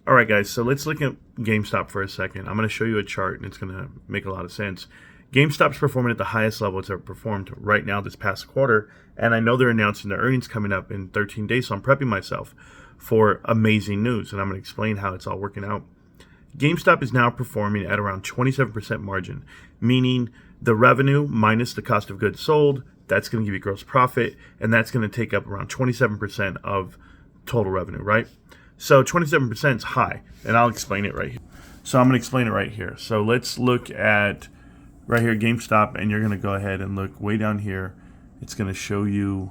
All right, guys, so let's look at GameStop for a second. I'm going to show you a chart, and it's going to make a lot of sense. GameStop's performing at the highest level it's ever performed right now this past quarter, and I know they're announcing their earnings coming up in 13 days, so I'm prepping myself for amazing news, and I'm going to explain how it's all working out. GameStop is now performing at around 27% margin, meaning the revenue minus the cost of goods sold, that's going to give you gross profit, and that's going to take up around 27% of total revenue, right? So 27% is high, and I'll explain it right here. So I'm going to explain it right here. So let's look at right here, GameStop, and you're going to go ahead and look way down here. It's going to show you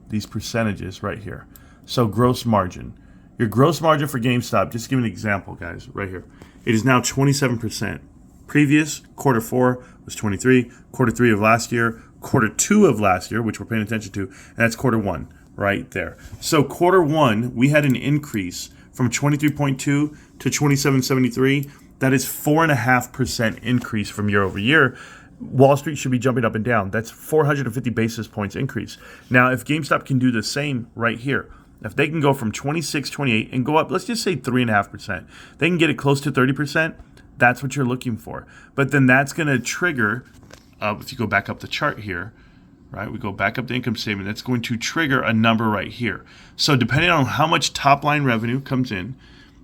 these percentages right here. So gross margin. Your gross margin for GameStop, just to give you an example, guys, right here. It is now 27%. Previous quarter 4 was 23, quarter 3 of last year, quarter 2 of last year, which we're paying attention to, and that's quarter 1. Right there. So quarter 1, we had an increase from 23.2 to 27.73. That is 4.5% increase from year over year. Wall Street should be jumping up and down. That's 450 basis points increase. Now, if GameStop can do the same right here, if they can go from 26, 28 and go up, let's just say 3.5%, they can get it close to 30%. That's what you're looking for. But then that's going to trigger, if you go back up the chart here, right? We go back up the income statement. That's going to trigger a number right here. So depending on how much top line revenue comes in,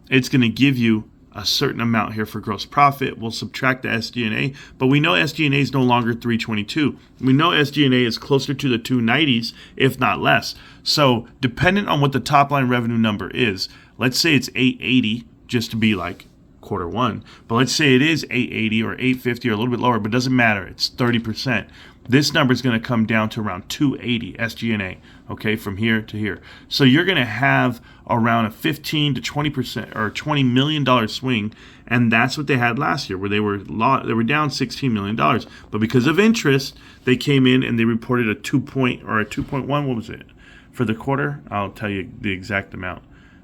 it's going to give you a certain amount here for gross profit. We'll subtract the SG&A, but we know SG&A is no longer 322. We know SG&A is closer to the 290s, if not less. So depending on what the top line revenue number is, let's say it's 880, just to be like quarter 1, but let's say it is 880 or 850 or a little bit lower, but it doesn't matter. It's 30%. This number is going to come down to around 280 SG&A, okay, from here to here. So you're going to have around a 15 to 20% or $20 million swing, and that's what they had last year, where they were down $16 million. But because of interest, they came in and they reported a 2.1, what was it, for the quarter? I'll tell you the exact amount.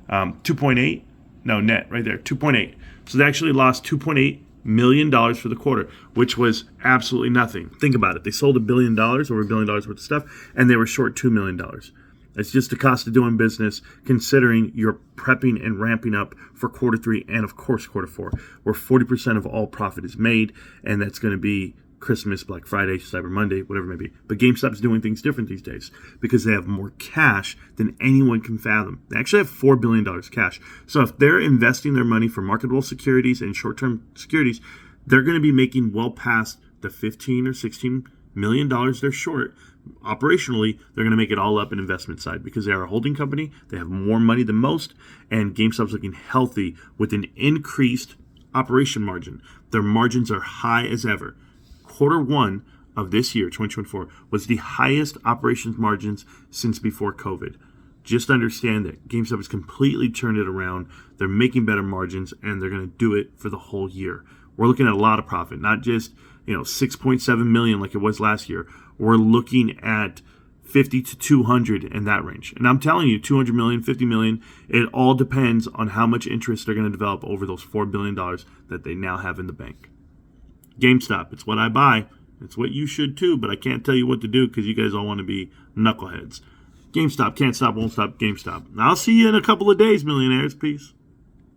2.8, no, net, right there, 2.8. So they actually lost $2.8 million for the quarter, which was absolutely nothing. Think about it. They sold $1 billion, over $1 billion worth of stuff, and they were short $2 million. That's just the cost of doing business, considering you're prepping and ramping up for quarter 3 and, of course, quarter 4, where 40% of all profit is made, and that's going to be Christmas, Black Friday, Cyber Monday, whatever it may be. But GameStop's doing things different these days because they have more cash than anyone can fathom. They actually have $4 billion cash. So if they're investing their money for marketable securities and short-term securities, they're going to be making well past the 15 or $16 million they're short. Operationally, they're going to make it all up in investment side because they are a holding company. They have more money than most, and GameStop's looking healthy with an increased operation margin. Their margins are high as ever. Quarter 1 of this year, 2024, was the highest operations margins since before COVID. Just understand that GameStop has completely turned it around. They're making better margins, and they're going to do it for the whole year. We're looking at a lot of profit, not just 6.7 million like it was last year. We're looking at 50 to 200 in that range. And I'm telling you, 200 million, 50 million, it all depends on how much interest they're going to develop over those $4 billion that they now have in the bank. GameStop, it's what I buy. It's what you should too, but I can't tell you what to do because you guys all want to be knuckleheads. GameStop, can't stop, won't stop, GameStop. I'll see you in a couple of days, millionaires. Peace.